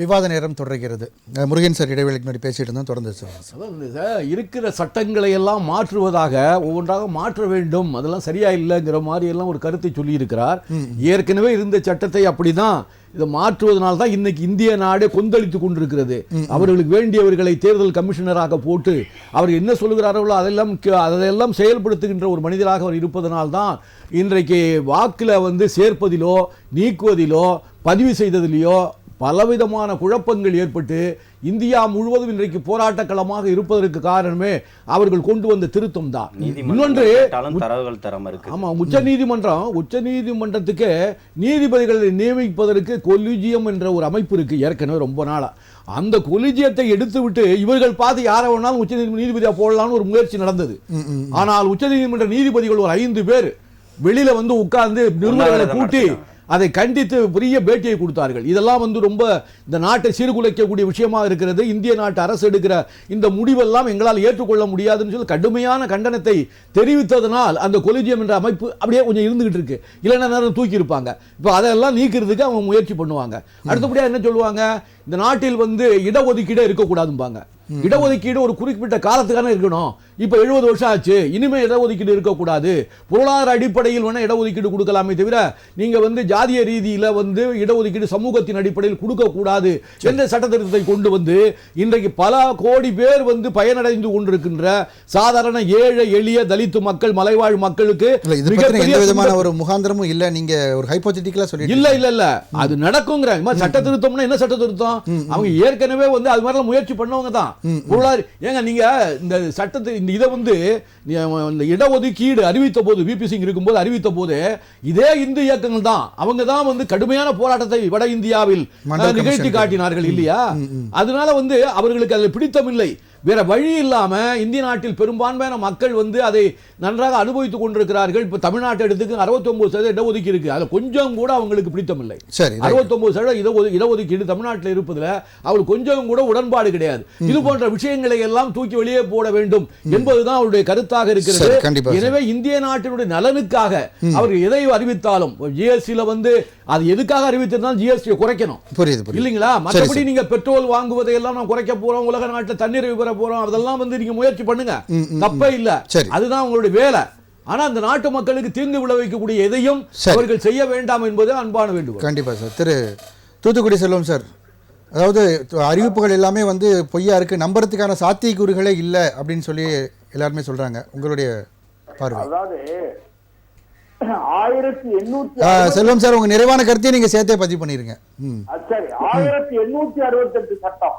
விவாத நேரம் தொடர்கிறது. முருகன் சார் இடைவெளிக்கு முன்னாடி பேசிட்டு இருந்தோம், தொடர்ந்து சார். இருக்கிற சட்டங்களை எல்லாம் மாற்றுவதாக ஒவ்வொன்றாக மாற்ற வேண்டும், அதெல்லாம் சரியா இல்லைங்கிற மாதிரி எல்லாம் ஒரு கருத்தை சொல்லியிருக்கிறார். ஏற்கனவே இருந்த சட்டத்தை அப்படிதான் இதை மாற்றுவதனால தான் இன்னைக்கு இந்திய நாடே கொந்தளித்து கொண்டிருக்கிறது. அவர்களுக்கு வேண்டியவர்களை தேர்தல் கமிஷனராக போட்டு அவர் என்ன சொல்லுகிறார்களோ அதெல்லாம் செயல்படுத்துகின்ற ஒரு மனிதராக அவர் இருப்பதனால்தான் இன்றைக்கு வாக்கில் சேர்ப்பதிலோ நீக்குவதிலோ பதிவு செய்ததிலோ பலவிதமான குழப்பங்கள் ஏற்பட்டு இந்தியா முழுவதும் இன்றைக்கு போராட்ட களமாக இருப்பதற்கு காரணமே அவர்கள் கொண்டு வந்த திருத்தம் தான். இன்னொன்று, உச்ச நீதிமன்றத்துக்கு நீதிபதிகளை நியமிப்பதற்கு கொலிஜியம் என்ற ஒரு அமைப்பு இருக்கு ஏற்கனவே ரொம்ப நாளா. அந்த கொலிஜியத்தை எடுத்து விட்டு இவர்கள் பார்த்து யாரை வேணாலும் உச்ச நீதிபதியா போடலாம்னு ஒரு முயற்சி நடந்தது. ஆனால் உச்ச நீதிமன்ற நீதிபதிகள் ஒரு 5 பேர் வெளியில உட்கார்ந்து நிருபர்களை கூட்டி அதை கண்டித்து பெரிய பேட்டியை கொடுத்தார்கள். இதெல்லாம் ரொம்ப இந்த நாட்டை சீர்குலைக்கக்கூடிய விஷயமாக இருக்கிறது. இந்திய நாட்டு அரசு எடுக்கிற இந்த முடிவெல்லாம் எங்களால் ஏற்றுக்கொள்ள முடியாதுன்னு சொல்லி கடுமையான கண்டனத்தை தெரிவித்ததனால் அந்த கொலிஜியம் என்ற அமைப்பு அப்படியே கொஞ்சம் இருந்துகிட்டு இருக்கு. இல்லைன்னா நேரம் தூக்கி இருப்பாங்க. இப்போ அதெல்லாம் நீக்கிறதுக்கு அவங்க முயற்சி பண்ணுவாங்க. அடுத்தபடியாக என்ன சொல்லுவாங்க, இந்த நாட்டில் இடஒதுக்கீடே இருக்கக்கூடாதும்பாங்க. இடஒதுக்கீடு ஒரு குறிப்பிட்ட காலத்துக்கான இருக்கணும். இப்ப 70 வருஷம் ஆச்சு, இனிமே இடஒதுக்கீடு இருக்கக்கூடாது. பொருளாதார அடிப்படையில் வேணா இடஒதுக்கீடு கொடுக்கலாமே தவிர நீங்க ஜாதிய ரீதியில இடஒதுக்கீடு சமூகத்தின் அடிப்படையில் கொடுக்க கூடாது என்ற சட்டத்திட்டத்தை கொண்டு இன்றைக்கு பல கோடி பேர் பயனடைந்து கொண்டிருக்கின்ற சாதாரண ஏழை எளிய தலித்து மக்கள், மலைவாழ் மக்களுக்கு எந்த விதமான ஒரு முகாந்திரமும் இல்ல. நீங்க ஒரு ஹைபோதெட்டிக்கலா சொல்லி இல்ல அது நடக்குங்கிற சட்ட திருத்தம்னா என்ன சட்ட திருத்தம்? அவங்க ஏற்கனவே அது மாதிரி முயற்சி பண்ணவங்க தான். ஏங்க நீங்க இந்த சட்டத்தை இதை இந்த இடஒதுக்கீடு அறிவித்த போது, விபி சிங் இருக்கும்போது அறிவித்த போது இதே இந்து இயக்கங்கள் தான் அவங்க தான் கடுமையான போராட்டத்தை வட இந்தியாவில் நிகழ்த்தி காட்டினார்கள் இல்லையா? அதனால அவர்களுக்கு அதில் பிடித்தமில்லை. வேற வழி இல்லாம இந்திய நாட்டில் பெரும்பான்மையான மக்கள் அதை நன்றாக அனுபவித்துக் கொண்டிருக்கிறார்கள். இப்ப தமிழ்நாட்டை எடுத்துக்கு 69% இடஒதுக்கீடு இருக்கு. அதுல கொஞ்சம் கூட அவங்களுக்கு பிடித்தமில்லை. 69% இடஒதுக்கீடு தமிழ்நாட்டில் இருப்பதுல அவங்களுக்கு கொஞ்சம் கூட உடன்பாடு கிடையாது. இது போன்ற விஷயங்களை எல்லாம் தூக்கி வெளியே போட வேண்டும் என்பதுதான் அவருடைய கருத்தாக இருக்கிறது. எனவே இந்திய நாட்டினுடைய நலனுக்காக அவர் எதை அறிவித்தாலும் ஜிஎஸ்டில அது எதுக்காக அறிவித்திருந்தாலும் ஜிஎஸ்டி குறைக்கணும் இல்லைங்களா? மற்றபடி நீங்க பெட்ரோல் வாங்குவதை எல்லாம் நாம் குறைக்க போறோம், உலக நாட்டில் தண்ணீர் விவர போறோம், அதெல்லாம் நீங்க முயற்சி பண்ணுங்க, தப்பே இல்ல. அதுதான் உங்களுடைய வேலை. ஆனா அந்த நாட்டு மக்களுக்கு தீங்கு விளைவிக்கக்கூடிய எதையும் அவர்கள் செய்ய வேண்டாம் என்பது அன்பான வேண்டுகோள். கண்டிப்பா சார். திரு தூத்துக்குடி செல்வம் சார், அதாவது அறிவிப்புகள் எல்லாமே பொய்யா இருக்கு, நம்புறதுக்கான சாத்தியக்கூறுகளே இல்லை அப்படின்னு சொல்லி எல்லாருமே சொல்றாங்க. உங்களுடைய பார்வை? செல்வம் சார், உங்க நிறைவான கருத்தையும் நீங்க சேர்த்தே பதிவு பண்ணிருங்க. சரி, 1868 சட்டம்,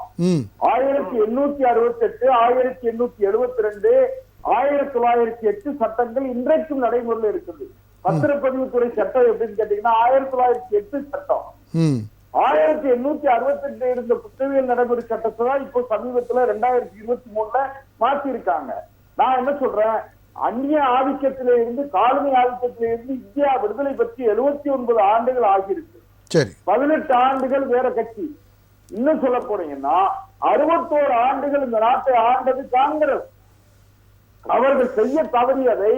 1868, 1872, 1908 சட்டங்கள் இன்றைக்கும் நடைமுறையில் இருக்குது. பத்திரப்பதிவுத்துறை சட்டம் எப்படின்னு கேட்டீங்கன்னா 1908 சட்டம். 1868 இருந்த குற்றவியல் நடைமுறை சட்டத்தை தான் இப்போ சமீபத்துல 2023 மாற்றி இருக்காங்க. நான் என்ன சொல்றேன், அந்நிய ஆதிக்கத்தில இருந்து, காலனி ஆதிக்கத்தில இருந்து இந்தியா விடுதலை பற்றி 79 ஆண்டுகள் ஆகியிருக்கு. 18 ஆண்டுகள் வேற கட்சி. இன்னும் சொல்ல போனீங்கன்னா 61 ஆண்டுகள் இந்த நாட்டை ஆண்டது காங்கிரஸ். அவர்கள் செய்ய தவறியதை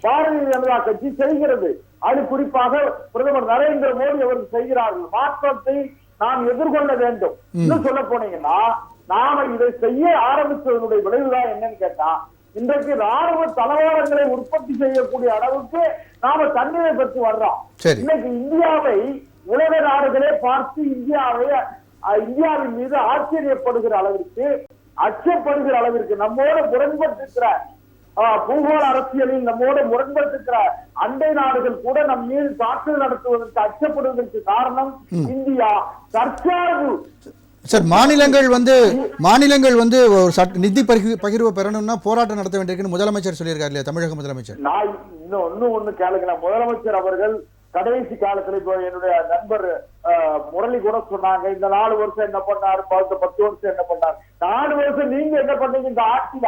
பாரதிய ஜனதா கட்சி செய்கிறது. அது குறிப்பாக பிரதமர் நரேந்திர மோடி அவர்கள் செய்கிறார்கள். மாற்றத்தை நாம் எதிர்கொள்ள வேண்டும். இன்னும் சொல்ல போனீங்கன்னா நாம இதை செய்ய ஆரம்பிச்சதனுடைய விளைவுதான் என்னன்னு கேட்டா, இன்றைக்கு ராணுவ தளவாடங்களை உற்பத்தி செய்யக்கூடிய அளவுக்கு நாம தண்ணீரை பெற்று வர்றோம். இன்னைக்கு இந்தியாவை உலக நாடுகளே பார்த்து இந்தியாவின் மீது ஆச்சரியப்படுகிற அளவிற்கு, அச்சப்படுகிற அளவிற்கு, நம்மோட முரண்பட்டிருக்கிற பூகோள அரசியலில் நம்மோட முரண்பட்டிருக்கிற அண்டை நாடுகள் கூட நம் மீது தாக்குதல் நடத்துவதற்கு அச்சப்படுவதற்கு காரணம் இந்தியா தற்சார்பு. சார், மாநிலங்கள் ஒரு நிதி பகிர்வு பெறணும்னா போராட்டம் நடத்த வேண்டியிருக்குன்னு முதலமைச்சர் சொல்லியிருக்காரு இல்லையா, தமிழக முதலமைச்சர்? நான் இன்னும் கேளுங்க. முதலமைச்சர் அவர்கள் கடைசி காலத்துல இப்போ என்னுடைய நண்பர் முரளி கூட சொன்னாங்க, இந்த 4 வருஷம் என்ன பண்ணாரு, 10 வருஷம் என்ன பண்ணாரு. 4 வருஷம் நீங்க என்ன பண்ணீங்க இந்த ஆட்சியில?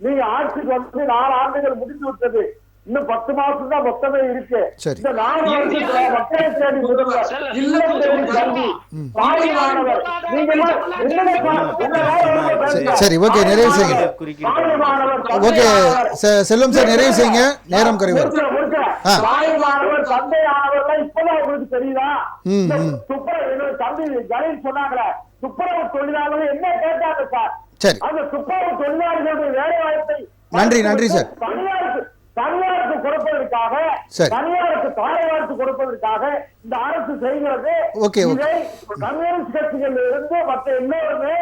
நீங்க ஆட்சிக்கு 4 ஆண்டுகள் முடிந்து விட்டது. இன்னும் 10 மாசம் தான் மொத்தமே இருக்கு. இந்த 4 வருஷத்துல மக்களை தேடி முதல்வர், இல்லம் தேடி கல்வி, பாலிமானவர், நீங்க சரி, ஓகே, நிறைவு செய்யுங்க. ஓகே செல்வம் சார், நிறைவு செய்யுங்க, நேரம் குறைவு. பாலிமானவர், தந்தையானவர்லாம் இப்பதான் உங்களுக்கு தெரியுதா? தம்பி கணேஷ் சொன்னாங்களே, துப்புரவு தொழிலாளர்கள் என்ன கேட்டாங்க சார்? சரி. அந்த துப்புரவு தொழிலாளர்களுடைய வேலை வாய்ப்பை நன்றி சார். தனியாருக்கு கொடுப்பதற்காக, சரி. தனியாருக்கு தாரை வார்த்து கொடுப்பதற்காக இந்த அரசு செய்கிறது. ஓகே. இதை கம்யூனிஸ்ட் கட்சிகள் இருந்து மற்ற எல்லோருமே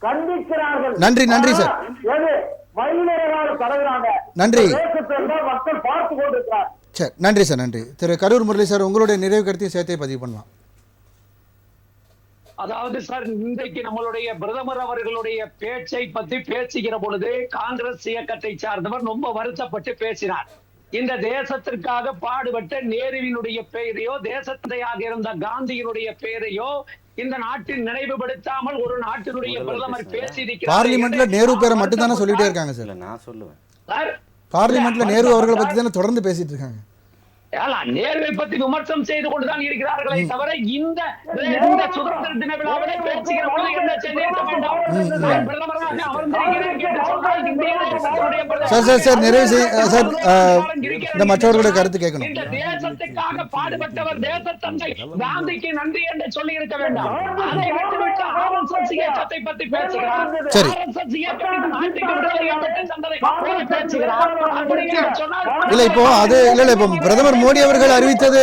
கண்டிக்கிறார்கள். நன்றி சார். மயிலேறால் தடவுறாங்க. நன்றி. மக்கள் பார்த்து கொண்டிருக்கிறார். சரி, நன்றி சார். நன்றி. திரு கரூர் முரளி சார், உங்களுடைய நிறைவு கருத்தையும் சேர்த்தே பதிவு பண்ணலாம். அதாவது சார், இன்றைக்கு நம்மளுடைய பிரதமர் அவர்களுடைய பேச்சை பத்தி பேசுகிற பொழுது காங்கிரஸ் இயக்கத்தை சார்ந்தவர் ரொம்ப வருத்தப்பட்டு பேசினார். இந்த தேசத்திற்காக பாடுபட்ட நேருவினுடைய பெயரையோ, தேசத்தந்தையாக இருந்த காந்தியினுடைய பெயரையோ இந்த நாட்டில் நினைவுபடுத்தாமல் ஒரு நாட்டினுடைய பிரதமர் பேசியிருக்கிறார். பார்லிமெண்ட்ல நேரு பேரை மட்டும் தானே சொல்லிட்டே இருக்காங்க சார். நான் சொல்லுவேன், பார்லிமெண்ட்ல நேரு அவர்களை பத்தி தானே தொடர்ந்து பேசிட்டு இருக்காங்க. நேருவை பற்றி விமர்சனம் செய்து கொண்டுதான் இருக்கிறார்களே தவிர இந்த சுதந்திர தின விழாவிலே பேசுகிற பொழுது என்ன செய்திருக்க வேண்டாம். சார் நிறைவு சார், இந்த மற்றவர்களுடைய கருத்து கேட்கணும். இந்த தேசத்துக்காக பாடுபட்டவர் தேசத்தந்தை காந்திக்கு நன்றி என்று சொல்லி இருக்க வேண்டாம். அதை விட்டுவிட்டு RSS இயக்கத்தை பற்றி பேசுகிறார். RSS இயக்கம் இந்த நாட்டுக்கு விடுதலை பெற்று தந்ததை பேசுகிறார். அப்படி என்று சொன்னால் இல்ல இப்போ அது இல்ல இப்போ பிரதமர் மோடி அவர்கள் அறிவித்தது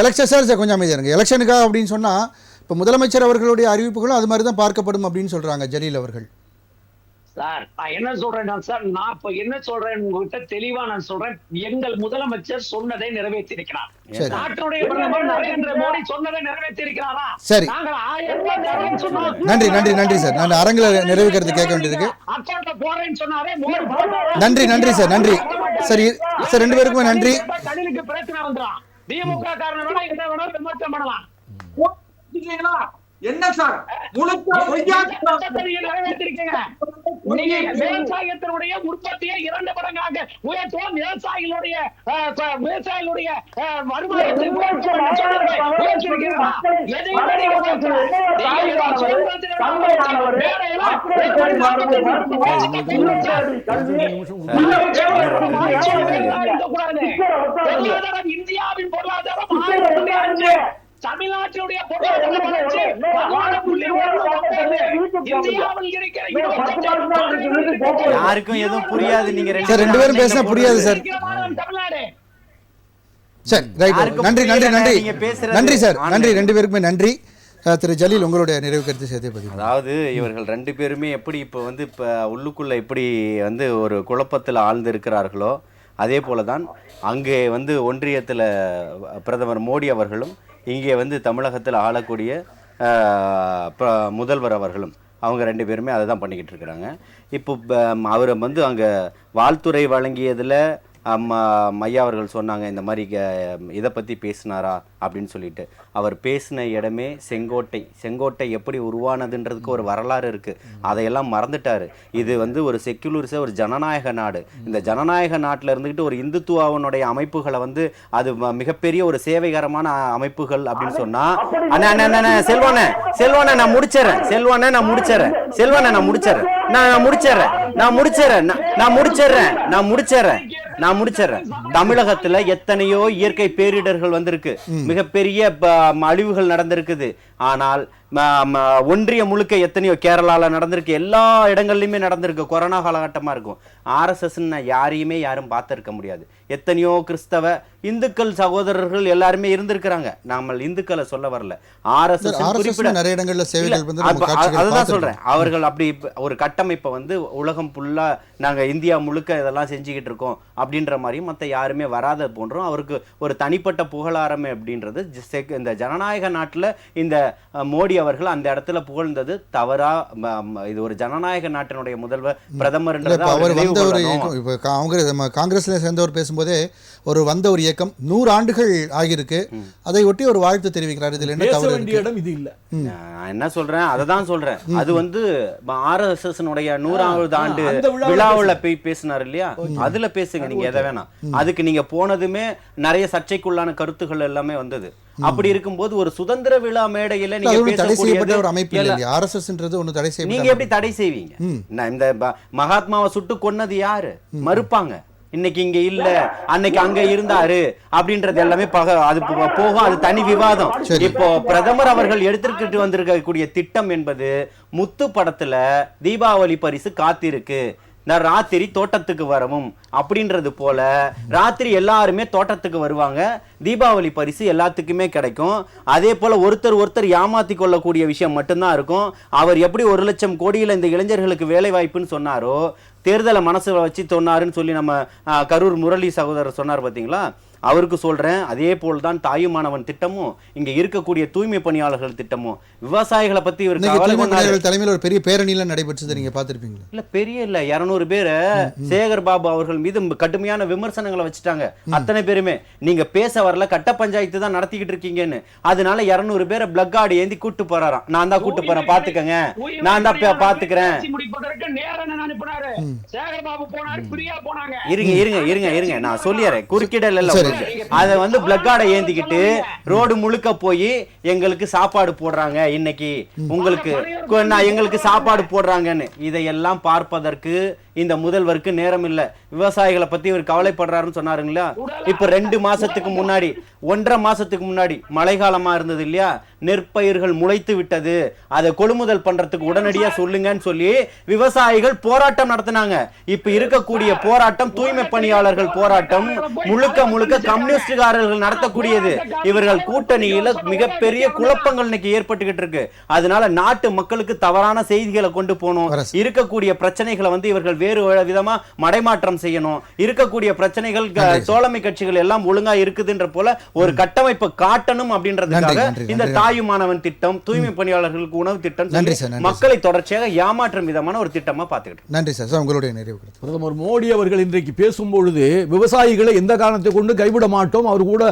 எலெக்ஷன் சார் கொஞ்சம் அமைதியா இருங்க. எலெக்ஷனுக்காக அப்படின்னு சொன்னா இப்போ முதலமைச்சர் அவர்களுடைய அறிவிப்புகளும் அது மாதிரி தான் பார்க்கப்படும் அப்படின்னு சொல்றாங்க ஜலீல் அவர்கள். சார் நான் என்ன சொல்றேன்னா சார், நான் இப்ப என்ன சொல்றேன் உங்ககிட்ட தெளிவா நான் சொல்றேன். எங்கள் முதலமைச்சர் சொன்னதை நிறைவேற்றியிருக்கிறார். நாட்டுடைய பிரதமர் நரேந்திர மோடி சொன்னதை நிறைவேற்றியிருக்கிறாரா? சரி, நாங்கள் 1000 சொன்னோம். நன்றி சார். நான் அரங்கில நிறைவு கருத்து கேட்க வேண்டியிருக்கு. அக்கௌண்ட்ல போறேன்னு சொன்னாரே. நன்றி சார். நன்றி. சரி சார், ரெண்டு பேருக்குமே நன்றி. கடலுக்கு பிரச்சனை வந்துடும். திமுக காரணம் வேணா இதை வேணா விமர்சனம் பண்ணலாம். என்ன சார் விவசாயத்தினுடைய உற்பத்தியை 2 மடங்காக உயர்த்துவோம். விவசாயிகளுடைய வருமானத்தை இந்தியாவின் பொருளாதாரம் தமிழ்நாட்டினுடைய யாருக்கும் எதுவும் புரியாது. நீங்க ரெண்டு பேரும் பேசினா புரியாது சார். சரி, ரைட். நன்றி சார். நன்றி ரெண்டு பேருக்குமே நன்றி. திரு ஜலீல், உங்களுடைய நிறைவு கருத்து சேர்த்து பதிவு. அதாவது இவர்கள் 2 பேருமே எப்படி இப்போ இப்போ உள்ளுக்குள்ள எப்படி ஒரு குழப்பத்தில் ஆழ்ந்து இருக்கிறார்களோ அதே போல தான் அங்கே ஒன்றியத்தில் பிரதமர் மோடி அவர்களும் இங்கே தமிழகத்தில் ஆளக்கூடிய முதல்வர் அவர்களும் அவங்க 2 பேருமே அதை தான் பண்ணிக்கிட்டு இருக்கிறாங்க. இப்போ அவர் அங்கே வாழ்த்துறை வழங்கியதில் ஐயா அவர்கள் சொன்னாங்க இந்த மாதிரி இதை பற்றி பேசினாரா அப்படின்னு சொல்லிட்டு. அவர் பேசின இடமே செங்கோட்டை எப்படி உருவானதுன்றதுக்கு ஒரு வரலாறு இருக்குது. அதையெல்லாம் மறந்துட்டார். இது ஒரு செக்யுலரிச ஒரு ஜனநாயக நாடு. இந்த ஜனநாயக நாட்டில் இருந்துக்கிட்டு ஒரு இந்துத்துவனுடைய அமைப்புகளை அது மிகப்பெரிய ஒரு சேவைகரமான அமைப்புகள் அப்படின்னு சொன்னால் செல்வானே நான் முடிச்சிடுறேன். தமிழகத்துல எத்தனையோ இயற்கை பேரிடர்கள் வந்திருக்கு, மிகப்பெரிய அழிவுகள் நடந்திருக்குது. ஆனால் ஒன்றிய முழுக்க எத்தனையோ கேரளால நடந்திருக்கு, எல்லா இடங்கள்லயுமே நடந்திருக்கு. கொரோனா காலகட்டமா இருக்கும். RSS யாரையுமே யாரும் பார்த்திருக்க முடியாது. எத்தனையோ கிறிஸ்தவ இந்துக்கள் சகோதரர்கள் எல்லாருமே இருந்திருக்கிறாங்க. நாம இந்துக்களை சொல்ல வரல. RSS நிறைய இடங்கள்ல சேவைகள் அதுதான் சொல்றேன். அவர்கள் அப்படி ஒரு கட்டமைப்பை உலகம் ஃபுல்லா நாங்க இந்தியா முழுக்க இதெல்லாம் செஞ்சுக்கிட்டு இருக்கோம் அப்படின்ற மாதிரியும் மற்ற யாருமே வராத போன்றோம். அவருக்கு ஒரு தனிப்பட்ட புகழாரமே அப்படின்றது இந்த ஜனநாயக நாட்டுல இந்த மோடி அவர்கள் அந்த இடத்துல புகழ்ந்தது தவறா? இது ஒரு ஜனநாயக நாட்டினுடைய முதல்வர் பிரதமர் காங்கிரஸ்ல சேர்ந்தவர் பேசும்போதே வந்த ஒரு இயக்கம் 100 ஆண்டுகள் ஆகியிருக்கு, அதை ஒட்டி ஒரு வாழ்த்து தெரிவிக்கிறார். இதுல என்ன தவறு இடம் இது இல்ல. நான் என்ன சொல்றேன், அததான் சொல்றேன். அது RSS 100வது ஆண்டு விழாவுல போய் பேசினார் இல்லையா, அதுல பேசுங்க நீங்க எதை வேணாம். அதுக்கு நீங்க போனதுமே நிறைய சர்ச்சைக்குள்ளான கருத்துக்கள் எல்லாமே வந்தது. அப்படி இருக்கும்போது ஒரு சுதந்திர விழா மேடையில நீங்க பேசக்கூடிய ஒரு அமைப்பு இல்லையா RSSன்றது ஒன்னு தடை செய்ய நீங்க எப்படி தடை செய்வீங்க? இந்த மகாத்மாவை சுட்டு கொன்னது யாரு? மறுப்பாங்க. இன்னைக்கு இங்க இல்ல, அன்னைக்கு அங்க இருந்தாரு அப்படின்றது எல்லாமே அது போகும். அது தனி விவாதம். இப்போ பிரதமர் அவர்கள் எடுத்துக்கிட்டு வந்திருக்கக்கூடிய திட்டம் என்பது முத்து படத்துல தீபாவளி பரிசு காத்திருக்கு, நான் ராத்திரி தோட்டத்துக்கு வரவும் அப்படின்றது போல ராத்திரி எல்லாருமே தோட்டத்துக்கு வருவாங்க, தீபாவளி பரிசு எல்லாத்துக்குமே கிடைக்கும். அதே போல ஒருத்தர் ஏமாத்தி கொள்ளக்கூடிய விஷயம் மட்டும்தான் இருக்கும். அவர் எப்படி 1 லட்சம் கோடியில் இந்த இளைஞர்களுக்கு வேலை வாய்ப்புன்னு சொன்னாரோ, தேர்தலை மனசுல வச்சு சொன்னாருன்னு சொல்லி நம்ம கரூர் முரளி சகோதரர் சொன்னார் பார்த்தீங்களா, அவருக்கு சொல்றேன், அதே போல்தான் தாயுமானவன் திட்டமும் இங்க இருக்கக்கூடிய தூய்மை பணியாளர்கள் திட்டமும் விவசாயிகளை பத்தி இவர் தலைமையில் ஒரு பெரிய பேரணியில நடைபெற்றது, நீங்க பார்த்திருப்பீங்களா? இல்ல பெரிய இல்ல 200 பேரை சேகர் பாபு அவர்கள் மீது கடுமையான விமர்சனங்களை வச்சுட்டாங்க. அத்தனை பேருமே நீங்க பேச வரல, கட்ட பஞ்சாயத்து தான் நடத்திக்கிட்டு இருக்கீங்கன்னு. அதனால 200 பேரை பிளக் கார்டு ஏந்தி கூட்டு போறாராம். நான் தான் கூட்டு போறேன், பாத்துக்கங்க, நான் தான் பாத்துக்கிறேன். இருங்க நான் சொல்லிடுறேன், குறுக்கிடல இல்ல. அதை வந்து பிளக் கார்டை ஏந்திக்கிட்டு ரோடு முழுக்க போய் எங்களுக்கு சாப்பாடு போடுறாங்க, இன்னைக்கு உங்களுக்கு எங்களுக்கு சாப்பாடு போடுறாங்கன்னு. இதையெல்லாம் பார்ப்பதற்கு இந்த முதல்வருக்கு நேரம் இல்ல. விவசாயிகளை பத்தி இவர் கவலைப்படுறாருன்னு சொன்னாருங்களா, இப்ப 2 மாசத்துக்கு முன்னாடி 1.5 மாசத்துக்கு முன்னாடி மழைக்காலமா இருந்தது இல்லையா, நெற்பயிர்கள் முளைத்து விட்டது, அதை கொள்முதல் பண்றதுக்கு உடனடியா சொல்லுங்கன்னு சொல்லி விவசாயிகள் போராட்டம் நடத்தினாங்க. இப்ப இருக்கக்கூடிய போராட்டம் தூய்மை பணியாளர்கள் போராட்டம் முழுக்க கம்யூனிஸ்டுகாரர்கள் நடத்தக்கூடியது. இவர்கள் கூட்டணியில மிகப்பெரிய குழப்பங்கள் இன்னைக்கு ஏற்பட்டுக்கிட்டு இருக்கு. அதனால நாட்டு மக்களுக்கு தவறான செய்திகளை கொண்டு போகணும், இருக்கக்கூடிய பிரச்சனைகளை வந்து இவர்கள் வேறு விதமா மடைமாற்றம் செய்யணும், இருக்கக்கூடிய பிரச்சனைகள் தோழமை கட்சிகள் எல்லாம் ஒழுங்கா இருக்குதுன்ற போல ஒரு கட்டமைப்பை காட்டணும் அப்படின்றதுக்காக இந்த தாயுமானவன் திட்டம், தூய்மை பணியாளர்களுக்கு உணவு திட்டம் மக்களை தொடர்ச்சியாக ஏமாற்றும் விதமான ஒரு திட்டமா பார்த்துக்கிட்டு. நன்றி சார். உங்களுடைய நிறைவு. பிரதமர் மோடி அவர்கள் இன்றைக்கு பேசும்பொழுது விவசாயிகளை எந்த காரணத்தை கொண்டு கைவிட மாட்டோம், அவர் கூட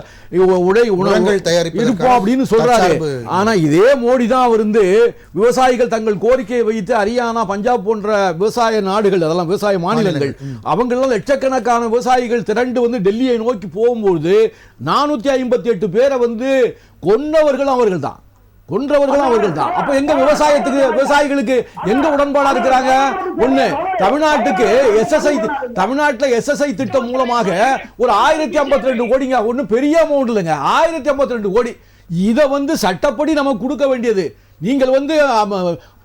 உணவுகள் தயாரிப்போம் அப்படின்னு சொல்றாரு. ஆனா இதே மோடி தான் அவர் வந்து விவசாயிகள் தங்கள் கோரிக்கையை வைத்து ஹரியானா, பஞ்சாப் போன்ற விவசாய நாடுகள், அதெல்லாம் விவசாய மாநிலங்கள், அவங்களெல்லாம் லட்சக்கணக்கான விவசாயிகள் திரண்டு வந்து டெல்லியை நோக்கி போகும்போது 458 பேரை வந்து கொன்றவர்களும் அவர்கள் தான். அப்ப எங்க விவசாயிகளுக்கு எங்க உடன்பாடா இருக்கிறாங்க? ஒண்ணு, தமிழ்நாட்டுல எஸ்எஸ்ஐ திட்டம் மூலமாக ஒரு 1052 கோடிங்க, ஒண்ணு பெரிய அமௌண்ட் இல்லைங்க, 1052 கோடி. இதை வந்து சட்டப்படி நமக்கு கொடுக்க வேண்டியது. நீங்கள் வந்து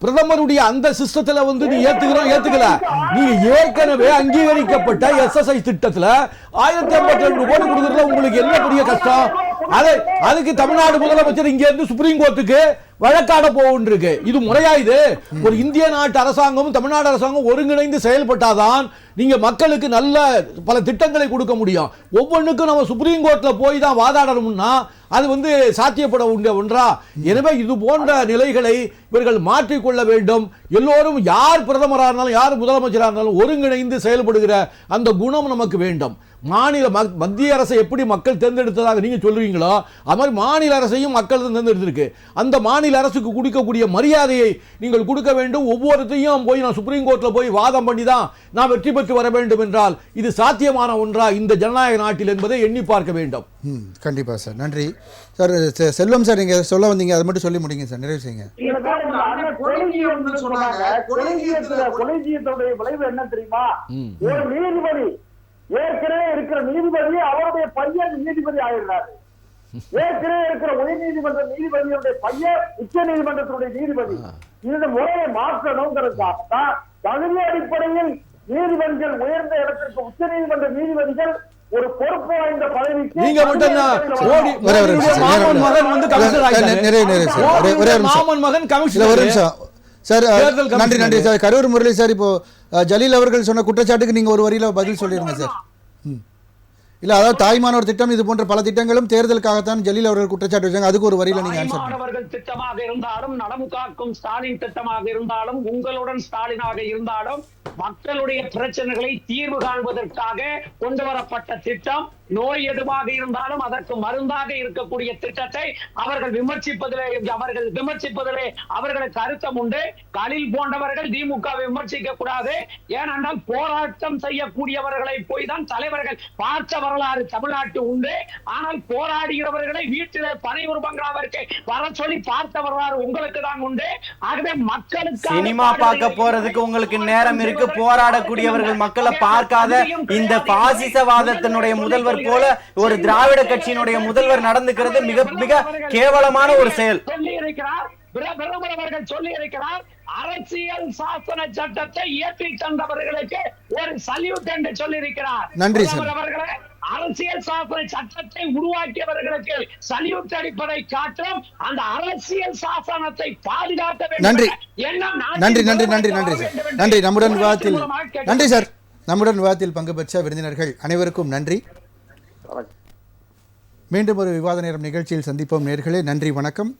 பிரதமருடைய அந்த சிஸ்டத்துல வந்து நீ ஏத்துக்கல, நீங்க ஏற்கனவே அங்கீகரிக்கப்பட்ட எஸ்எஸ்ஐ திட்டத்துல 1052 கோடி கொடுக்கறதுல உங்களுக்கு என்ன பெரிய கஷ்டம்? அதுக்கு தமிழ்நாடு முதலமைச்சர் இங்க இருந்து சுப்ரீம் கோர்ட்டுக்கு வழக்காட போகின்றிருக்கு. இது முறையா? இது ஒரு இந்திய நாட்டு அரசாங்கமும் தமிழ்நாடு அரசாங்கம் ஒருங்கிணைந்து செயல்பட்டாதான் நீங்க மக்களுக்கு நல்ல பல திட்டங்களை கொடுக்க முடியும். ஒவ்வொன்றுக்கும் நம்ம சுப்ரீம் கோர்ட்ல போய் தான் வாதாடணும்னா அது வந்து சாத்தியப்பட ஒன்றா? எனவே இது போன்ற நிலைகளை இவர்கள் மாற்றிக்கொள்ள வேண்டும். எல்லோரும் யார் பிரதமராக இருந்தாலும் யார் முதலமைச்சராக இருந்தாலும் ஒருங்கிணைந்து செயல்படுகிற அந்த குணம் நமக்கு வேண்டும். மத்திய அரசை எப்படி மக்கள் தேர்ந்தெடுத்ததாக நீங்க சொல்றீங்களோ அது மாதிரி மாநில அரசையும் மக்கள் தேர்ந்தெடுத்திருக்கு. அந்த மாநில அரசுக்கு கொடுக்கக்கூடிய மரியாதையை நீங்கள் கொடுக்க வேண்டும். ஒவ்வொருத்தையும் போய் நான் சுப்ரீம் கோர்ட்ல போய் வாதம் பண்ணி தான் நான் வெற்றி பெற்று வர வேண்டும் என்றால் இது சாத்தியமான ஒன்றா இந்த ஜனநாயக நாட்டில் என்பதை எண்ணி பார்க்க வேண்டும். கண்டிப்பா சார். நன்றி சார். செல்வம் சார், நீங்க சொல்ல வந்தீங்க, அதை மட்டும் சொல்லி முடிங்க சார், நிறைவு செய்யுங்க. கொலைஜியத்துடைய விளைவு என்ன தெரியுமா? ஒரு நீதிபதி, ஏற்கனவே இருக்கிற நீதிபதி அவருடைய பையன் நீதிபதி ஆயிடுறாரு. ஏற்கனவே இருக்கிற உயர் நீதிமன்ற நீதிபதியுடைய பையன் உச்ச நீதிமன்றத்தினுடைய நீதிபதி. இந்த முறையை மாற்றணுங்கிறதுக்காக தான் தகுதி அடிப்படையில் நீதிபதிகள் உயர்ந்த இடத்திற்கு உச்ச நீதிமன்ற நீதிபதிகள் ஒரு பொறுப்பு வாய்ந்த பதவிக்கு நீங்க மட்டும் மகன் வந்து கமிஷனர் சார். நன்றி சார். கரூர் முரளி சார், இப்போ ஜலீல் அவர்கள் சொன்ன குற்றச்சாட்டுக்கு நீங்க ஒரு வரியில பதில் சொல்லிருங்க சார். இல்ல, அதாவது தாய்மானவர் திட்டம் இது போன்ற பல திட்டங்களும் தேர்தலுக்காகத்தான் ஜலீல் அவர்கள் குற்றச்சாட்டு வச்சாங்க, அதுக்கு ஒரு வரியில நீங்க ஆன்சர் பண்ணுங்க. திட்டமாக இருந்தாலும், நலம் காக்கும் ஸ்டாலின் திட்டமாக இருந்தாலும், உங்களுடன் ஸ்டாலினாக இருந்தாலும் மக்களுடைய பிரச்சனைகளை தீர்வு காண்பதற்காக கொண்டு வரப்பட்ட திட்டம் நோய் எதுவாக இருந்தாலும் அதற்கு மருந்தாக இருக்கக்கூடிய திட்டத்தை அவர்கள் விமர்சிப்பதிலே அவர்களுக்கு அர்த்தம் உண்டு. கலில் போன்றவர்கள் திமுக விமர்சிக்க கூடாது. ஏனென்றால் போராட்டம் செய்யக்கூடியவர்களை போய் தான் தலைவர்கள் பார்த்த வரலாறு தமிழ்நாட்டு உண்டு. ஆனால் போராடுகிறவர்களை வீட்டிலே பனையூர் பங்களாவிற்கு வர சொல்லி பார்த்த வரலாறு உங்களுக்கு தான் உண்டு. ஆகவே மக்களுக்கு சினிமா பார்க்க போறதுக்கு உங்களுக்கு நேரம் இருக்கு. போராடக்கூடியவர்கள் மக்களை பார்க்காத இந்த பாசிசவாதத்தினுடைய முதல்வர் போல ஒரு திராவிட கட்சியினுடைய முதல்வர் நடந்துக்கிறது மிக மிக கேவலமான ஒரு செயல். பிரதமர் சொல்லி இருக்கிறார், அரசியல் சாசன சட்டத்தை இயற்றி தந்தவர்களுக்கு ஒரு சல்யூட் என்று சொல்லி இருக்கிறார். நன்றி சார். அரசியல் சாசன சட்டத்தை உருவாக்கியவர்களுக்கு சல்யூட் அடிப்பதை காட்டும் அந்த அரசியல் சாசனத்தை பாதுகாக்க வேண்டும். நன்றி நன்றி நன்றி நன்றி நன்றி சார். நன்றி. நம்முடன் விவாதத்தில் நன்றி சார். நம்முடன் விவாதத்தில் பங்கு பெற்ற விருந்தினர்கள் அனைவருக்கும் நன்றி. மீண்டும் ஒரு விவாத நேரம் நிகழ்ச்சியில் சந்திப்போம் நேயர்களே. நன்றி, வணக்கம்.